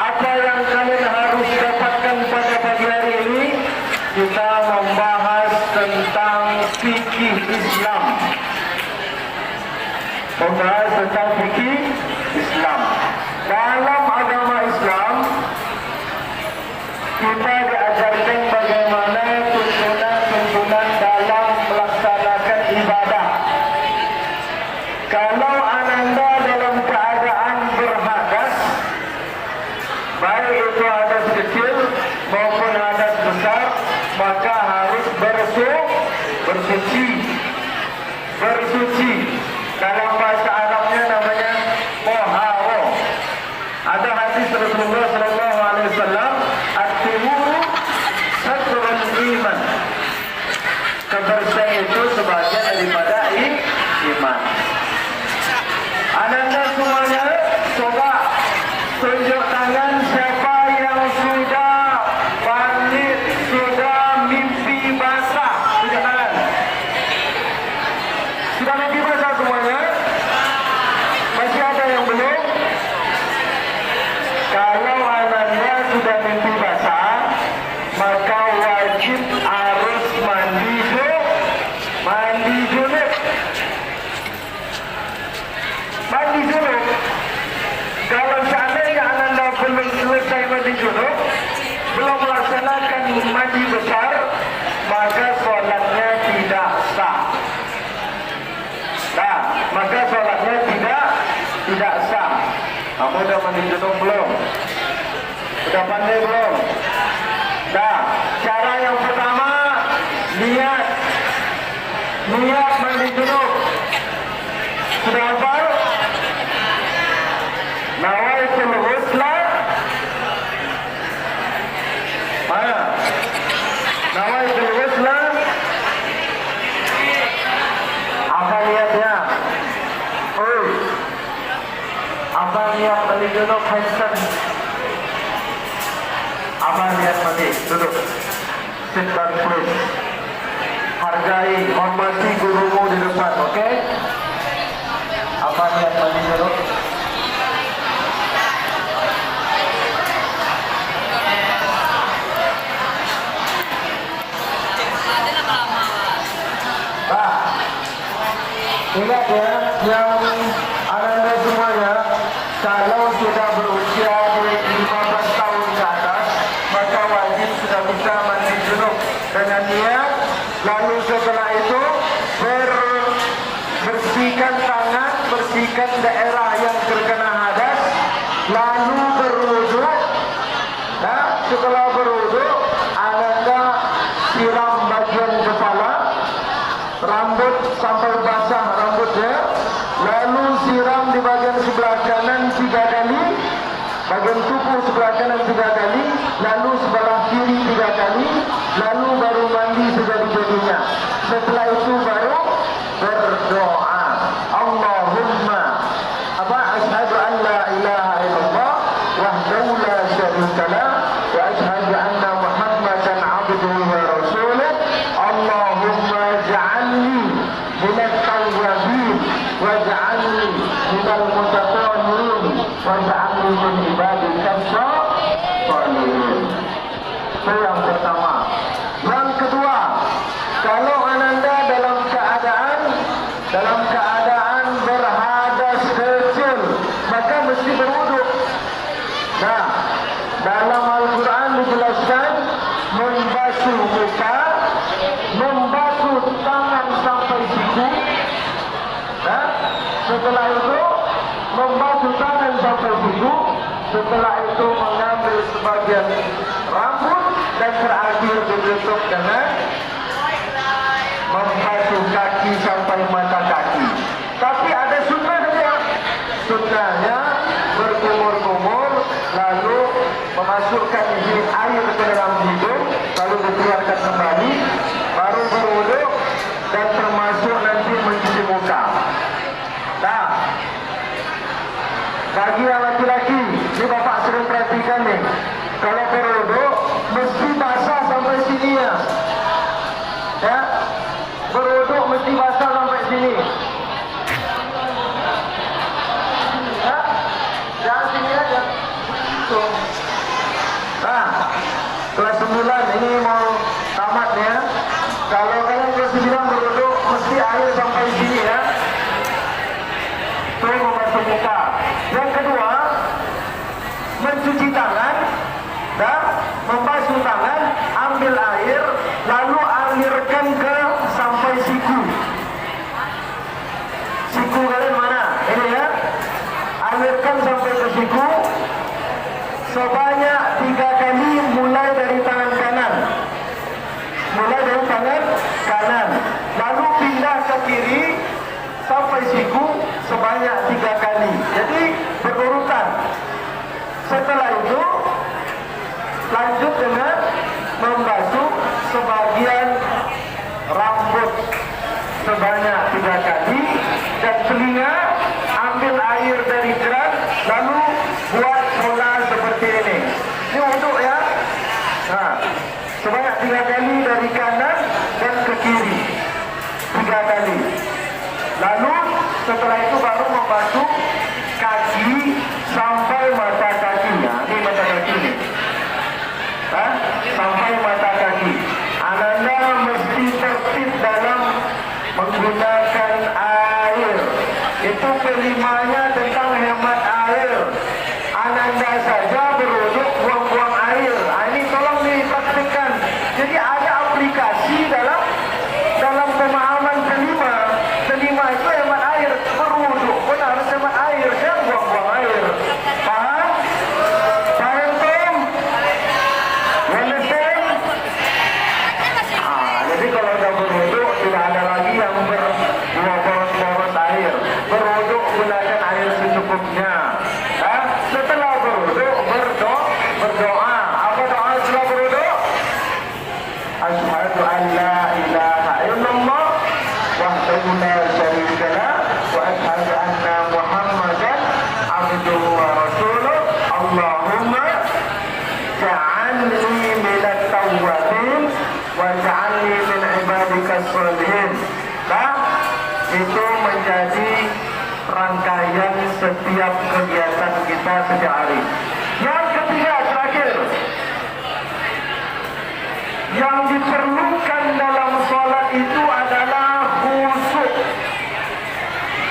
Apa yang kalian harus dapatkan pada pagi hari ini? Kita membahas tentang fikih Islam. Membahas tentang fikih Islam. Dalam agama Islam, kita diajarkan bagaimana tuntunan-tuntunan dalam melaksanakan ibadah. Kalau ananda dalam keadaan berhadas, baik itu hadas kecil maupun hadas besar, maka harus bersuci. Dalam bahasa Arabnya namanya moharo. Ada hadis Rasulullah SAW, at-tuhuru satrul iman. Kebersihan itu sebagian daripada iman. Ananda semuanya coba tunjuk tangan siapa yang sudah balik, sudah mimpi basah. Tunjuk tangan. Sudah mimpi basah semuanya? Masih ada yang belum? Kalau ananda sudah mimpi basah, maka wajib harus mandi junub. Kalau seandainya ananda belum selesai mandi junub, belum melaksanakan mandi besar, maka sholatnya tidak sah. Maka sholatnya tidak sah. Kamu udah mandi junub belum? Udah pandai belum? Cara yang pertama, niat mandi junub. Sudah hafal? Nawaitul ghusla. Mana? Nawaitul ghusla. Apa niatnya? Apa niat mandi junub Hansen? Apa niat mandi? Duduk. Sit down please. Hargai, hormati gurumu di depan, oke? Apa niat mandi junub? Ingat ya, yang ananda semuanya, kalau sudah berusia di 15 tahun ke atas, maka wajib sudah bisa mandi junub dengan niat. Lalu setelah itu bersihkan tangan, bersihkan daerah yang terkena hadas, lalu berwudu. Setelah berwudu, ananda siram bagian kepala, rambut sampai basah rambutnya, lalu siram di bagian sebelah kanan 3 kali, bagian tubuh sebelah kanan 3 kali, lalu sebelah kiri 3 kali, lalu baru mandi sejadi-jadinya. Setelah itu baru berdoa, Allahumma asyhadu an la ilaha illallah wahdahu la syarika lah wa asyhadu anna Muhammadan abduhu wa rasuluh. Allahumma ja'alni minat tawwabin waj'alni minal mutatahhirin waj'alni min ibadika sholihin. Itu yang pertama. Yang kedua, kalau ananda dalam keadaan berhadas kecil, maka mesti berwudu. Dalam Al-Quran dijelaskan membasuh muka, membasuh tangan sampai siku. Setelah itu membasuh tangan sampai siku. Setelah itu mengambil sebagian rambut dan terakhir ditutup dengan membasuh kaki sampai mata kaki. Tapi ada sunnahnya. Sunnahnya berkumur-kumur, lalu memasukkan air ke dalam hidung, lalu dikeluarkan kembali, baru berwudu dan termasuk nanti mencuci muka. Bagi yang laki-laki, ini bapak sering perhatikan nih, kalau berwudu mesti basah sampai sini ya. Berwudu mesti basah sampai sini. Jangan sini aja. Tuh. kelas 9 ini mau tamat ya. Kalau kalian kelas 9 berwudu mesti air sampai sini ya. Itu membasuh muka. Yang kedua, mencuci tangan dan membasuh tangan, ambil air lalu alirkan ke sampai siku. Siku kalian mana? Ini ya. Alirkan sampai ke siku sebanyak 3 kali mulai dari tangan kanan. Mulai dari tangan kanan. Lalu pindah ke kiri sampai siku sebanyak 3 kali. Jadi berurutan. Setelah itu lanjut dengan membasuh sebagian rambut sebanyak 3 kali dan telinga ambil air dari keran lalu buat pola seperti ini. Ini wuduk ya. Nah, sebanyak 3 kali dari kanan dan ke kiri. 3 kali. Lalu setelah itu baru membasuh kaki sampai mata kaki. Nah, ini mata kaki ini. Sampai mata kaki. Ananda mesti tertib dalam menggunakan air. Itu kelimanya tentang hemat air. Ananda saja berwuduk buang-buang air. Ini tolong dipraktikkan. Jadi ada aplikasi dalam pemahaman kelima. Kelima itu hemat air. Berwuduk pun harus hemat air. Jangan buang-buang air. Paham? Paham Tom? Understand? Jadi kalau sudah berwuduk tidak ada lagi yang boros-boros air. Berwuduk gunakan air secukupnya. Setelah berwuduk berdoa. Apa doa setelah berwuduk? Asyhadu an la ilaha illallah wahdahu la syarika lah wa asyhadu anna Muhammadan abduhu wa rasuluh. Allahumma ja'alni minat tawwabin wa ja'alni min ibadikas sholihin. Itu menjadi rangkaian setiap kegiatan kita setiap hari. Yang ketiga terakhir, yang diperlukan dalam sholat itu adalah khusyuk,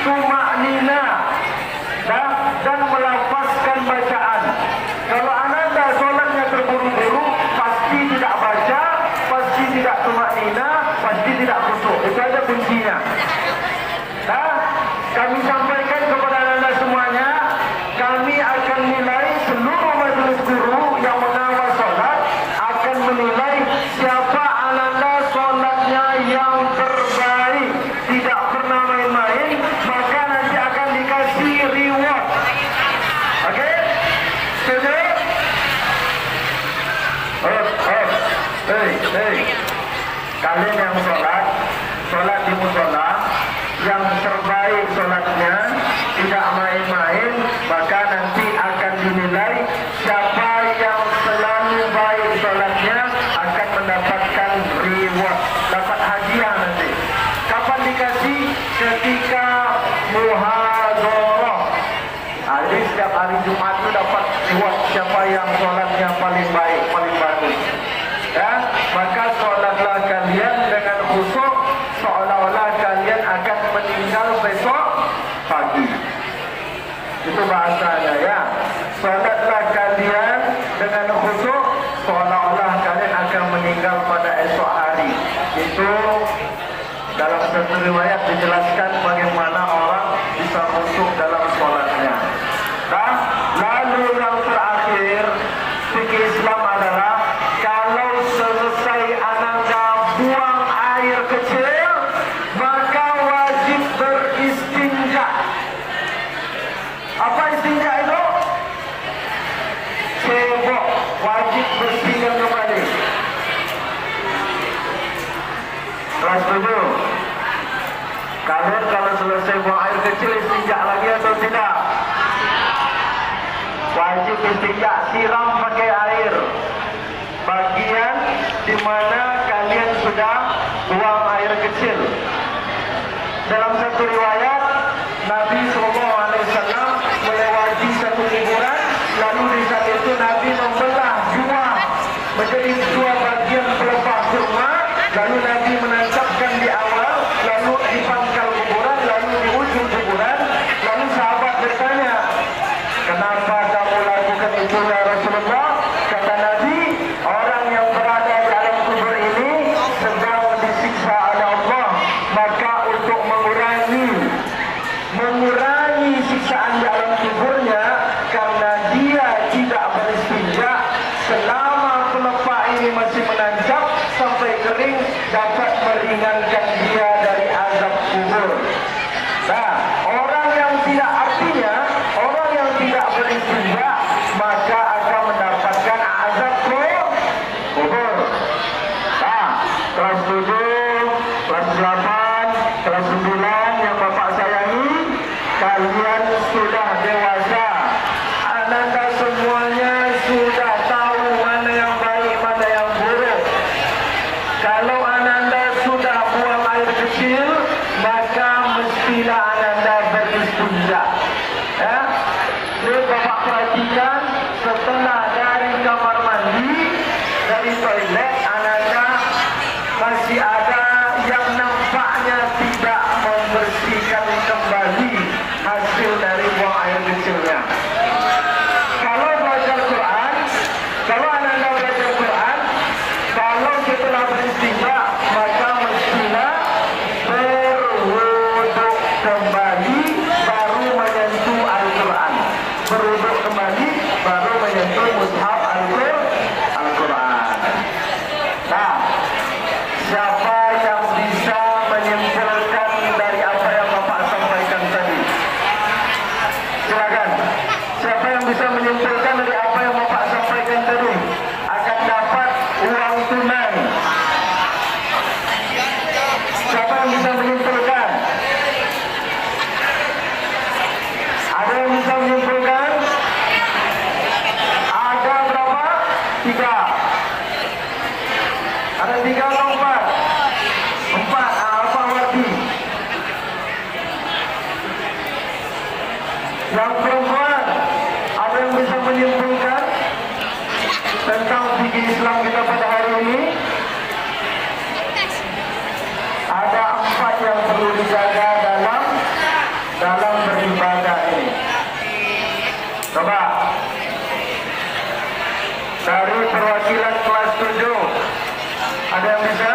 tumaknina, dan melafazkan bacaan. Kalau Ananda sholatnya terburu-buru, pasti tidak baca, pasti tidak tumaknina, pasti tidak khusyuk. Itu aja kuncinya. Kami sampaikan kepada Ananda semuanya, kami akan nilai seluruh majelis guru yang mengawal sholat akan menilai siapa Ananda sholatnya yang terbaik, tidak pernah main-main, maka nanti akan dikasih reward. Oke? Setuju? Kalian yang sholat di musola, yang terbaik sholatnya, tidak main-main, maka nanti akan dinilai siapa yang selalu baik sholatnya akan mendapatkan reward, dapat hadiah nanti. Kapan dikasih? Ketika muhadharah. Jadi setiap hari Jumat itu dapat reward siapa yang sholatnya paling baik, paling bagus. Ya, maka sholatlah kalian dengan khusyuk seolah-olah kalian akan meninggal besok pagi. Itu bahasanya ya. Sholatlah kalian dengan khusyuk seolah-olah kalian akan meninggal pada esok hari. Itu dalam satu riwayat dijelaskan bagaimana orang bisa khusyuk dalam sholatnya. Nah, lalu yang terakhir fikih Islam adalah kalau selesai Ananda buang air kecil, maka wajib beristinja. Apa istinja itu? Cebok, wajib bersihkan kembali. Kelas 7. Kalian kalau selesai buang air kecil istinja lagi atau tidak? Wajib istinja, siram pakai air bagian di mana kalian sudah buang air kecil. Dalam satu riwayat, Nabi SAW melewati satu kuburan, lalu di saat itu Nabi membelah dua itu ya Rasulullah? Kata Nabi, orang yang berada di alam kubur ini sedang disiksa oleh Allah. Maka untuk mengurangi siksaan di alam kuburnya, karena dia tidak beristinja, selama pelepah ini masih menancap sampai kering, dapat meringankan dia dari azab kubur. Nah, orang yang tidak beristinja maka akan mendapatkan azab kubur. Nah, kelas 7, kelas 8, kelas 9 yang Bapak sayangi, kalian sudah dewasa. Ananda semuanya sudah tahu mana yang baik, mana yang buruk. Kalau Ananda sudah buang air kecil, maka mestilah Ananda beristinja. Ya, jadi Bapak perhatikan, setelah dari kamar mandi, dari toilet, Ananda masih ada yang nampaknya tidak membersihkan kembali hasil dari buang air kecilnya. Kalau belajar Quran, kalau Ananda belajar Quran, kalau setelah beristinja, maka mestilah berwuduk kembali baru menyentuh Al-Quran. Berwuduk kembali baru menyentuh mushaf Al-Quran. Nah, siapa yang bisa menyimpulkan dari apa yang Bapak sampaikan tadi? Silakan. Siapa yang bisa menyimpulkan dari apa yang Bapak sampaikan tadi akan dapat uang tunai? Siapa yang bisa menyimpulkan? Ada yang bisa menyimpulkan? Ada berapa? 3. Ada 3 atau 4? 4. Apa arti? Yang perempuan, ada yang bisa menyimpulkan tentang fikih Islam kita pada hari ini? Ada 4 yang perlu dijaga dalam beribadah ini. Coba dari perwakilan kelas 7, ada yang bisa?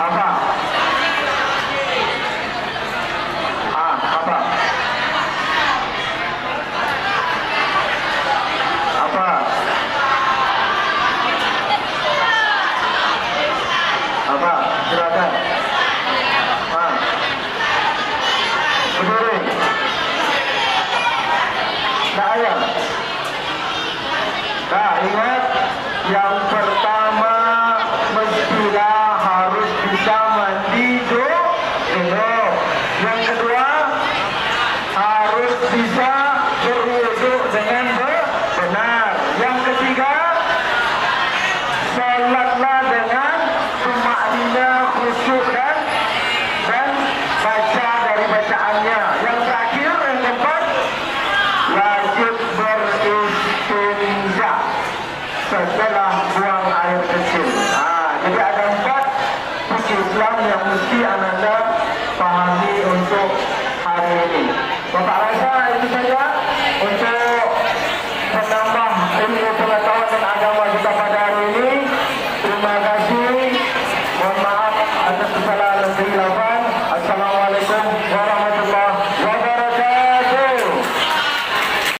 Apa? Apa? Apa? Apa? Silakan. Berdiri. Tak ayam. Nah, ingat, yang pertama mestilah harus bisa mandi junub. Yang kedua harus bisa berwuduk dengan benar. Yang ketiga, salatlah dengan tumakninah, khusyuk dan baca dari bacaannya. Yang terakhir, yang keempat, wajib beristinja setelah buang air kecil. Jadi ada 4 fikih Islam yang mesti Ananda